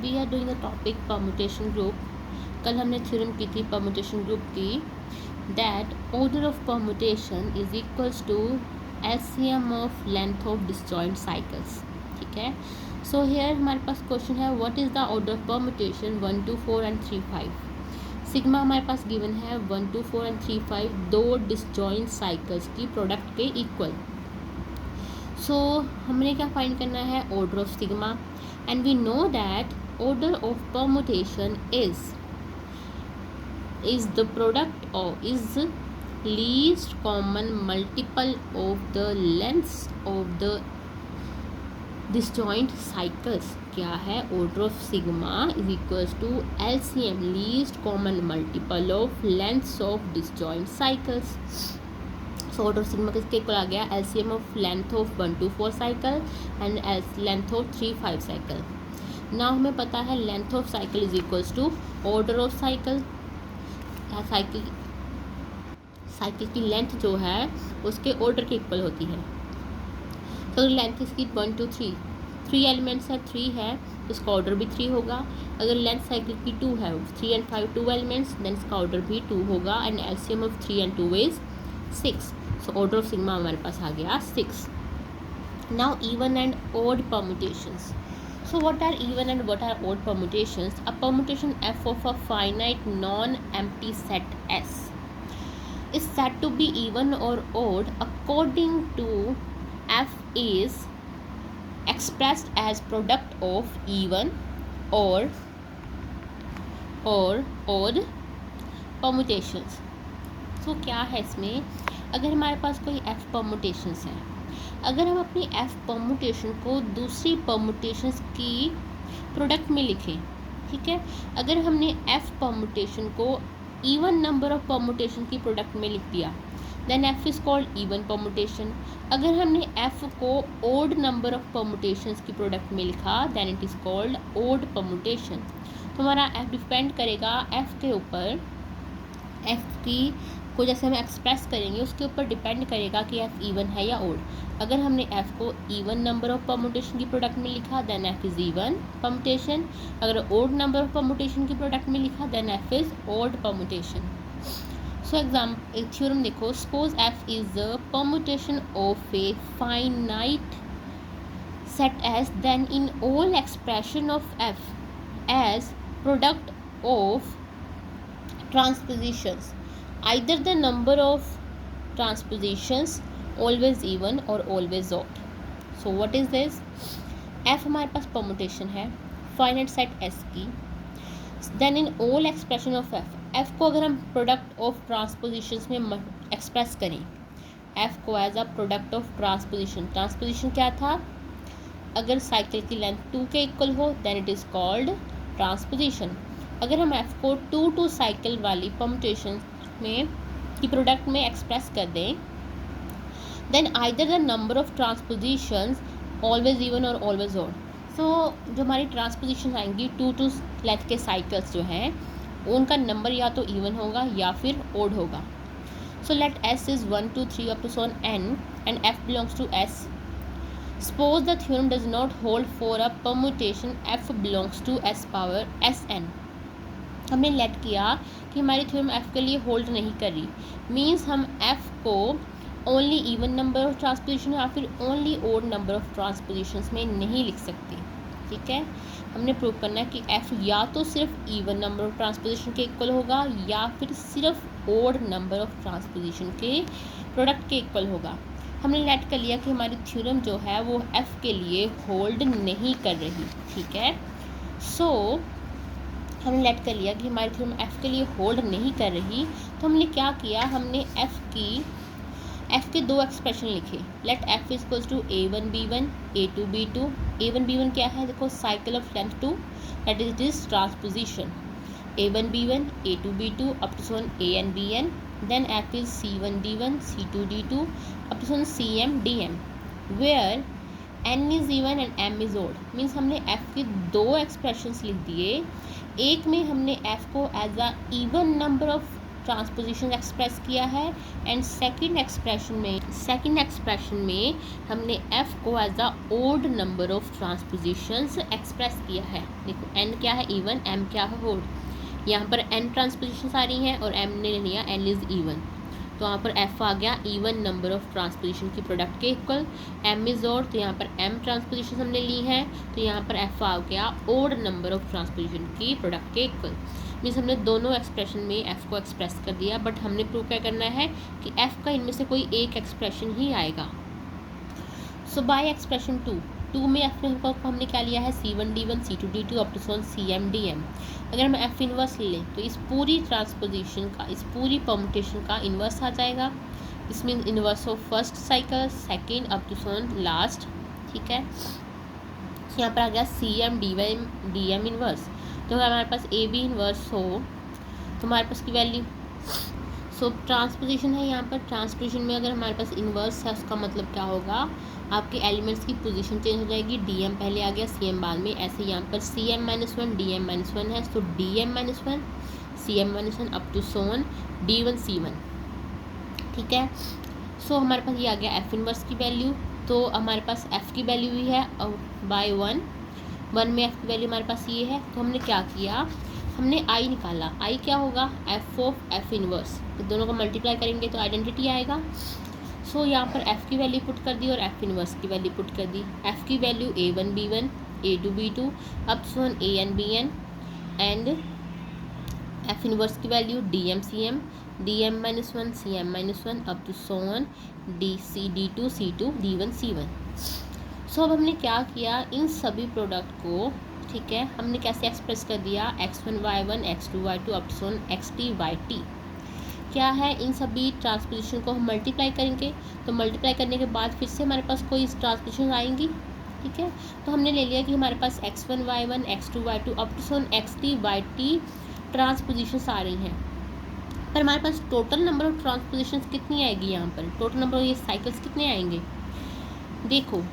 We are doing the topic permutation group. कल हमने theorem की थी परमुटेशन ग्रुप की, that order of permutation is equals to LCM of length of disjoint cycles. ठीक है, so here हमारे पास क्वेश्चन है, what is the order of permutation 1 2 4 and 3 5। Sigma हमारे पास गिवन है 1 2 4 एंड 3 5 दो डिसजॉइंट साइकिल्स की प्रोडक्ट के इक्वल। सो हमने क्या फाइंड करना है, order of sigma, and we know that order of permutation is the product of is least common multiple of the lengths of the disjoint cycles। क्या है, order of sigma is equals to LCM least common multiple of lengths of disjoint cycles। so order of sigma किसके equal आ गया, LCM of length of 1 2 4 cycle and length of 3 5 cycle। ना हमें पता है length of cycle is equals to order of cycle. Cycle की length जो है उसके ऑर्डर के इक्वल होती है। तो लेंथ इसकी 1 2 3 3 एलिमेंट्स है, 3 है तो इसका ऑर्डर भी 3 होगा। अगर लेंथ साइकिल की 2 है, 3 and 5 2 एलिमेंट्स, देन इसका ऑर्डर भी 2 होगा। And LCM of 3 and 2 is 6। So order of sigma हमारे पास आ गया 6। Now even and odd permutations. So what are even and what are odd permutations? A permutation f of a finite non-empty set S is said to be even or odd according to f is expressed as product of even or odd permutations। so क्या है इसमें, अगर हमारे पास कोई f permutations है, अगर हम अपनी f परमुटेशन को दूसरी परमुटेशंस की प्रोडक्ट में लिखें, ठीक है, अगर हमने f परमुटेशन को इवन नंबर ऑफ परमुटेशन की प्रोडक्ट में लिख दिया, then f is called even permutation. अगर हमने f को ओड नंबर ऑफ परमुटेशंस की प्रोडक्ट में लिखा, then it is called odd permutation. तो हमारा f डिपेंड करेगा f के ऊपर, f की को जैसे हम एक्सप्रेस करेंगे उसके ऊपर डिपेंड करेगा कि f इवन है या ओड। अगर हमने f को इवन नंबर ऑफ परमुटेशन की प्रोडक्ट में लिखा, then f is even permutation. अगर ओड नंबर ऑफ परमुटेशन की प्रोडक्ट में लिखा, then f is odd permutation. So एक थ्योरम देखो, suppose f is the permutation of a finite set S, then in all expression of f as product of transpositions either the number of transpositions always even or always odd। so what is this, f हमारे पास permutation है finite set S की, then in all expression of f को अगर हम product of transpositions में express करें, f को as a product of transposition क्या था, अगर साइकिल की लेंथ 2 के इक्वल हो then it is called transposition. अगर हम f को 2 2 साइकिल वाली परमुटेशन में की प्रोडक्ट में एक्सप्रेस कर दें, then either the number of transpositions always even और ऑलवेज ऑड। सो जो हमारी ट्रांसपोजिशन आएंगी 2 2 लेंथ के साइकिल्स जो हैं उनका नंबर या तो इवन होगा या फिर ऑड होगा। So let s is 1 2 3 up to so n and f belongs to s। Suppose the theorem does not hold for a permutation f belongs to s power sn। हमने let किया कि हमारी theorem f के लिए hold नहीं कर रही, means हम f को only even number of transposition या फिर ओनली ओड नंबर ऑफ ट्रांसपोजिशंस में नहीं लिख सकते। ठीक है, हमने प्रूव करना है कि f या तो सिर्फ इवन नंबर ऑफ ट्रांसपोजिशन के इक्वल होगा या फिर सिर्फ ओड नंबर ऑफ ट्रांसपोजिशन के प्रोडक्ट के इक्वल होगा। हमने लेट कर लिया कि हमारी थ्योरम जो है वो f के लिए होल्ड नहीं कर रही। ठीक है, सो हमने लेट कर लिया कि हमारी थ्योरम f के लिए होल्ड नहीं कर रही, तो हमने क्या किया, हमने f के दो एक्सप्रेशन लिखे। Let f is equals to a1 b1 a2 b2। a1 b1 क्या है, देखो cycle of length 2, that is this transposition a1 b1 a2 b2 up to so on an bn। Then f is c1 d1 c2 d2 up to so on cm dm, where n is even and m is odd. Means हमने f के दो expressions लिख दिए, एक में हमने f को as a even number of transposition express किया है, एंड सेकंड एक्सप्रेशन में हमने f को as a odd number of transpositions express किया है। देखो n क्या है इवन, m क्या है ओड। यहाँ पर n ट्रांसपोजिशंस आ रही हैं और m ने ले लिया n इज़ इवन, तो यहाँ पर f आ गया इवन नंबर ऑफ ट्रांसपोजिशन की प्रोडक्ट के इक्वल। m इज ओड, तो यहाँ पर m ट्रांसपोजिशन हमने ली है, तो यहाँ पर f आ गया ओड नंबर ऑफ ट्रांसपोजिशन की प्रोडक्ट के इक्वल। मीन्स हमने दोनों एक्सप्रेशन में f को एक्सप्रेस कर दिया, बट हमने प्रूव क्या करना है कि f का इनमें से कोई एक एक्सप्रेशन ही आएगा। सो बाय एक्सप्रेशन 2 में f को हमने क्या लिया है, C1D1 C2D2 up to so CMDM। अगर हम f इन्वर्स लें तो इस पूरी ट्रांसपोजिशन का, इस पूरी परम्यूटेशन का इन्वर्स आ जाएगा। इस mean inverse of first cycle, second up to so last. ठीक है, यहाँ पर आ गया CMDM इन्वर्स। तो अगर हमारे पास AB इन्वर्स हो तो हमारे पास की वैल्यू, सो ट्रांसपोजिशन है यहाँ पर, ट्रांसपोजिशन में अगर हमारे पास इन्वर्स है उसका मतलब क्या होगा, आपके एलिमेंट्स की पोजीशन चेंज हो जाएगी। DM पहले आ गया, CM बाद में। ऐसे यहाँ पर CM-1 DM-1 है, तो DM-1 CM-1 up to Son D1 C1। ठीक है, सो हमारे पास ये आ गया F इन्वर्स की वैल्यू। तो हमारे पास F की वैल्यू भी है बाय 1 में F की वैल्यू हमारे पास ये है। तो हमने क्या किया, हमने I निकाला। I क्या होगा, F ऑफ F इन्वर्स, तो दोनों को मल्टीप्लाई करेंगे तो आइडेंटिटी आएगा। सो यहाँ पर f की वैल्यू पुट कर दी और f इन्वर्स की वैल्यू पुट कर दी। f की value A1 B1 A2 B2 up to so on AN BN, and f inverse की value DM CM DM-1 CM-1 up to so on DC D2 C2 D1 C1। So अब हमने क्या किया, इन सभी प्रोडक्ट को, ठीक है, हमने कैसे एक्सप्रेस कर दिया, x1 y1 x2 y2 up to so on xt yt। क्या है, इन सभी ट्रांसपोजिशन को हम मल्टीप्लाई करेंगे, तो मल्टीप्लाई करने के बाद फिर से हमारे पास कोई ट्रांसपोजिशन आएंगी। ठीक है, तो हमने ले लिया कि हमारे पास x1 y1 x2 y2 up to so on xt yt transpositions आ रही हैं, पर हमारे पास टोटल नंबर ऑफ ट्रांसपोजिशंस कितनी आएगी, यहाँ पर टोटल नंबर ऑफ ये साइकिल्स कितने आएंगे। देखो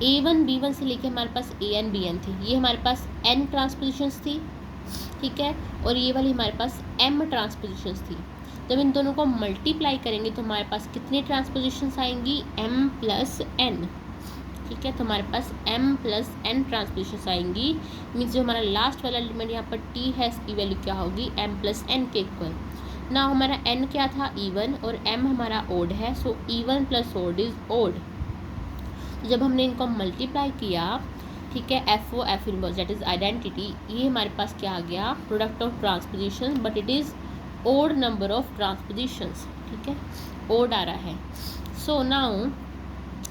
A1 B1 से लेके हमारे पास AN BN थी, ये हमारे पास N ट्रांसपोजिशंस थी। ठीक है, और ये वाली हमारे पास M ट्रांसपोजिशंस थी। जब इन दोनों को मल्टीप्लाई करेंगे तो हमारे पास कितनी ट्रांसपोजिशंस आएंगी, m प्लस n। ठीक है, तो हमारे पास m प्लस n ट्रांसपोजिशंस आएंगी। मीन्स जो हमारा लास्ट वाला एलिमेंट यहाँ पर t है, इसकी वैल्यू क्या होगी, m प्लस n के इक्वल। ना हमारा n क्या था, इवन, और m हमारा ओड है, so even plus odd is odd. जब हमने इनको मल्टीप्लाई किया, ठीक है, f o f inverse that is identity, ये हमारे पास क्या आ गया, product of transposition, but it is odd number of transpositions. ठीक है, ओड आ रहा है। सो नाउ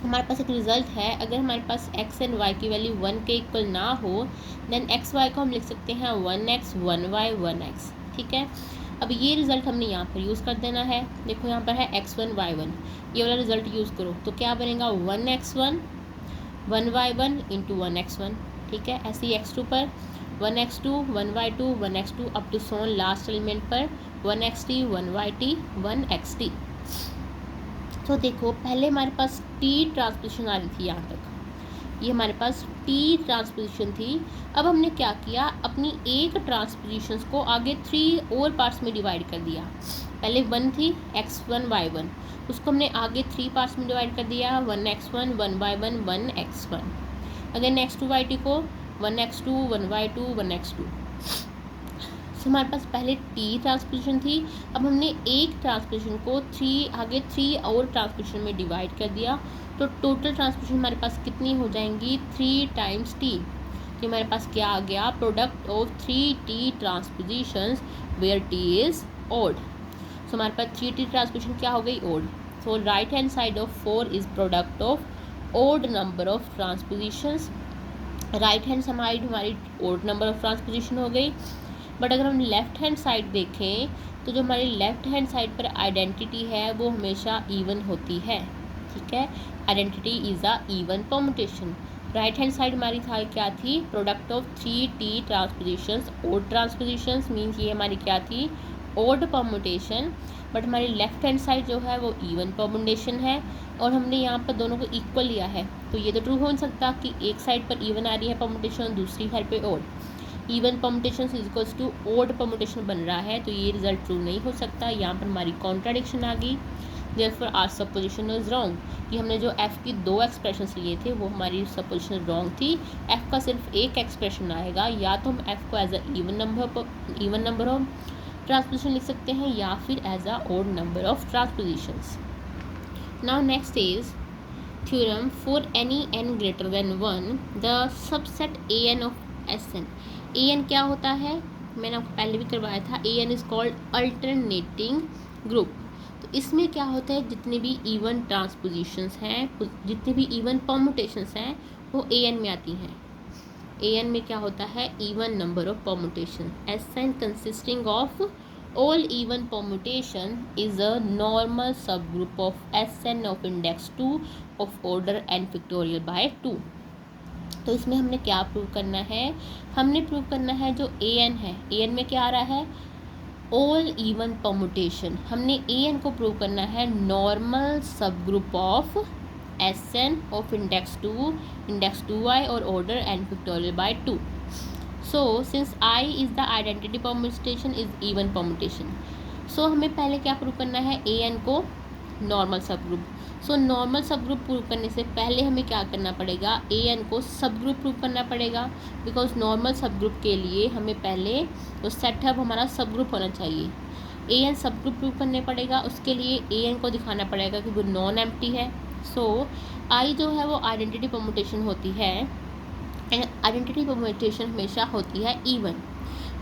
हमारे पास एक रिजल्ट है, अगर हमारे पास x एंड y की वैल्यू 1 के इक्वल ना हो, देन x y को हम लिख सकते हैं 1x 1y 1x। ठीक है, अब ये रिजल्ट हमने यहाँ पर यूज़ कर देना है। देखो यहाँ पर है x1 y1, ये वाला रिजल्ट यूज़ करो तो क्या बनेगा, 1x1 1y1 इंटू 1x1। ठीक है, ऐसे ही x2 पर 1x2 1y2 1x2 up to so on last element पर 1xt 1yt 1xt। तो देखो पहले हमारे पास t ट्रांसपोजिशन आ रही थी, यहाँ तक ये हमारे पास t ट्रांसपोजिशन थी। अब हमने क्या किया, अपनी एक ट्रांसपोजिशंस को आगे 3 और पार्ट्स में डिवाइड कर दिया। पहले 1 थी x1 y1, उसको हमने आगे 3 पार्ट्स में डिवाइड कर दिया, 1x1 1y1 1x1। Again x2 y2 को 1x2 1y2 1x2। सो हमारे पास पहले t ट्रांसपोजिशन थी, अब हमने एक ट्रांसपोजिशन को आगे 3 और ट्रांसपोजिशन में डिवाइड कर दिया, तो टोटल ट्रांसपोजिशन हमारे पास कितनी हो जाएंगी, 3 टाइम्स t। तो हमारे पास क्या आ गया, product of 3t transpositions where t is odd. So हमारे पास 3t ट्रांसपोजिशन क्या हो गई, odd. So right hand side of 4 is product of odd number of transpositions. Right hand हमारी ओड नंबर ऑफ ट्रांसपोजिशन हो गई। बट अगर हम लेफ्ट हैंड साइड देखें तो जो हमारी लेफ्ट हैंड साइड पर आइडेंटिटी है वो हमेशा इवन होती है। ठीक है, identity is a even permutation. Right hand side हमारी था क्या थी, product of 3t transpositions odd transpositions, means ये हमारी क्या थी, ओड परम्यूटेशन। बट हमारी लेफ्ट हैंड साइड जो है वो इवन परम्यूटेशन है, और हमने यहाँ पर दोनों को इक्वल लिया है, तो ये तो ट्रू हो नहीं सकता कि एक साइड पर इवन आ रही है परम्यूटेशन और दूसरी साइड पे odd. Even permutation is equals to odd permutation बन रहा है, तो ये रिजल्ट ट्रू नहीं हो सकता। यहाँ पर हमारी कॉन्ट्राडिक्शन आ गई, therefore our supposition is wrong. ये हमने जो f की 2 एक्सप्रेशंस लिए थे वो हमारी सपोजिशन रॉन्ग थी। f का सिर्फ एक एक्सप्रेशन आएगा, या तो हम f को as a even number of transposition लिख सकते हैं या फिर as a odd number of transpositions. Now next is theorem for any n greater than 1 the subset an of Sn। an क्या होता है, मैंने आपको पहले भी करवाया था, an is called alternating group. तो इसमें क्या होता है, जितने भी इवन ट्रांसपोजिशंस हैं, जितने भी इवन परमुटेशंस हैं वो an में आती हैं। an में क्या होता है, even number of permutation. Sn consisting of all even permutation is a normal subgroup of Sn of index 2 of order n factorial by 2। तो इसमें हमने क्या प्रूव करना है, हमने प्रूव करना है जो an है, an में क्या आ रहा है, all even permutation। हमने an को प्रूव करना है नॉर्मल सब group of Sn of index 2i और order n factorial by 2। So since I is the identity permutation is even permutation, so हमें पहले क्या प्रूव करना है, an को नॉर्मल सब ग्रुप। सो नॉर्मल सब ग्रुप प्रूव करने से पहले हमें क्या करना पड़ेगा, an को सब ग्रुप प्रूव करना पड़ेगा, बिकॉज नॉर्मल सब ग्रुप के लिए हमें पहले वो सेटअप हमारा सब ग्रुप होना चाहिए। an सब ग्रुप प्रूव करने पड़ेगा, उसके लिए an को दिखाना पड़ेगा कि वो नॉन एम्प्टी है। सो I जो है वो आइडेंटिटी परमुटेशन होती है, आइडेंटिटी परमुटेशन हमेशा होती है इवन।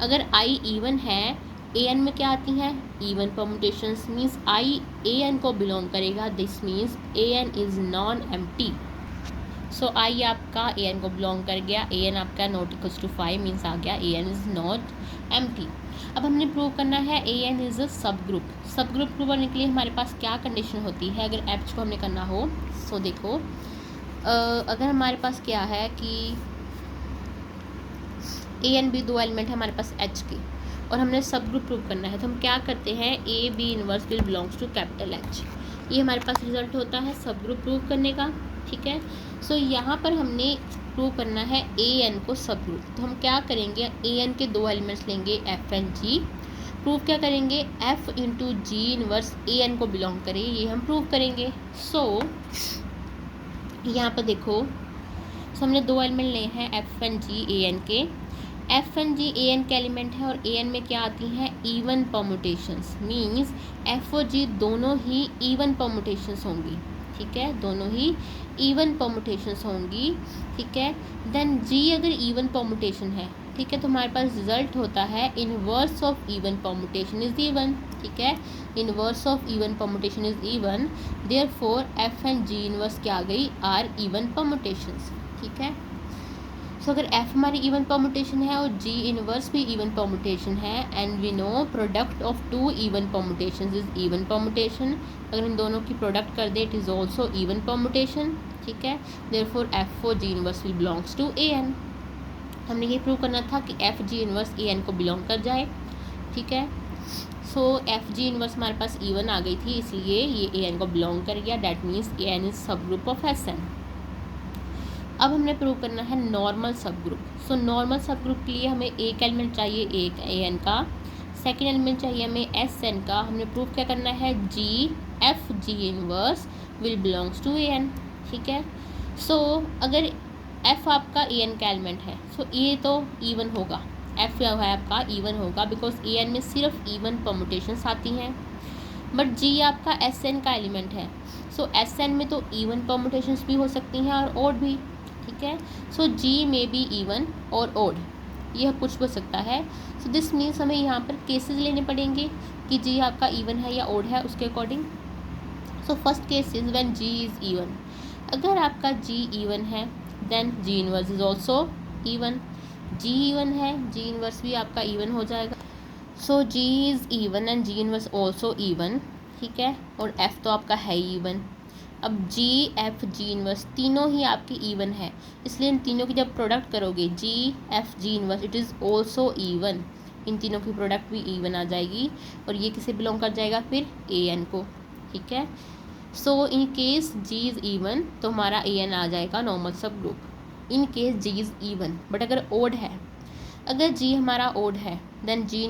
अगर i इवन है, an में क्या आती हैं, even permutations, means i an को बिलोंग करेगा, this means an is non empty. So i आपका an को बिलोंग कर गया, an आपका नॉट इक्वल्स टू 5 मीन्स आ गया an इज नॉट एम्प्टी। अब हमने प्रूव करना है an इज अ सब ग्रुप। सब ग्रुप प्रूव करने के लिए हमारे पास क्या कंडीशन होती है, अगर h को हमने करना हो। सो देखो, अगर हमारे पास क्या है कि ए एंड बी दो एलिमेंट है हमारे पास एच के, और हमने सब ग्रुप प्रूव करना है, तो हम क्या करते हैं, A B inverse will belongs to capital H. ये हमारे पास रिजल्ट होता है सब ग्रुप प्रूव करने का, ठीक है। सो यहाँ पर हमने प्रूव करना है ए एन को सब ग्रुप, तो हम क्या करेंगे, ए एन के 2 एलिमेंट्स लेंगे एफ एंड जी। प्रूव क्या करेंगे, F into ji inverse A N को बिलोंग करे, ये हम प्रूव करेंगे। सो यहाँ पर देखो, हमने 2 एलिमेंट लिए हैं F and G A N के। F and G A N के एलिमेंट है, और ए एन में क्या आती हैं, इवन परमुटेशंस, मीन्स एफ और जी दोनों ही इवन परमुटेशंस होंगी, ठीक है, दोनों ही इवन परमुटेशंस होंगी, ठीक है। देन जी अगर इवन परमुटेशन है, ठीक है, तो हमारे पास रिजल्ट होता है inverse of even permutation is even, ठीक है, inverse of even permutation is even, therefore F and G inverse क्या आ गई, आर इवन परमुटेशंस, ठीक है। सो अगर f हमारी इवन परमुटेशन है और g इनवर्स भी इवन परमुटेशन है, and we know product of 2 even permutations is even permutation, अगर इन दोनों की प्रोडक्ट कर दे it is also even permutation, ठीक है। Therefore f for g inverse will belongs to a n। हमने ये प्रूव करना था कि f g inverse a n को बिलोंग कर जाए, ठीक है। सो f g इनवर्स हमारे पास इवन आ गई थी, इसलिए ये a n को बिलोंग कर गया, that means a n is सब ग्रुप ऑफ s n। अब हमने प्रूव करना है नॉर्मल सब ग्रुप। सो नॉर्मल सब ग्रुप के लिए हमें एक एलिमेंट चाहिए, एक ए एन का, सेकेंड एलिमेंट चाहिए हमें एस एन का। हमने प्रूव क्या करना है, G F G inverse will belongs to A N, ठीक है। सो अगर एफ आपका ए एन का एलिमेंट है, सो ये तो इवन होगा, एफ जो है आपका इवन होगा, बिकॉज ए एन में सिर्फ इवन परमुटेशंस आती हैं। बट जी आपका एस एन का एलिमेंट है, सो एस एन में तो इवन परमुटेशंस भी हो सकती हैं और ओड भी, ठीक है। सो जी में बी इवन और ओड, यह कुछ हो सकता है। सो दिस मीन्स हमें यहाँ पर केसेस लेने पड़ेंगे कि जी आपका इवन है या ओड है, उसके according. So first case is when G is even. अगर आपका जी इवन है then G inverse is also even. G even है, जी इनवर्स भी आपका इवन हो जाएगा। So G is even and G inverse also even, ठीक है, और एफ तो आपका है ही इवन। अब जी एफ जी इनवर्स तीनों ही आपकी इवन है, इसलिए इन तीनों की जब प्रोडक्ट करोगे G F G inverse it is also even, इन तीनों की प्रोडक्ट भी इवन आ जाएगी, और ये किसे बिलोंग कर जाएगा फिर ए एन को, ठीक है। So in case G is even तो हमारा ए एन आ जाएगा normal subgroup, in case G is even. But अगर ओड है, अगर जी हमारा ओड है देन जी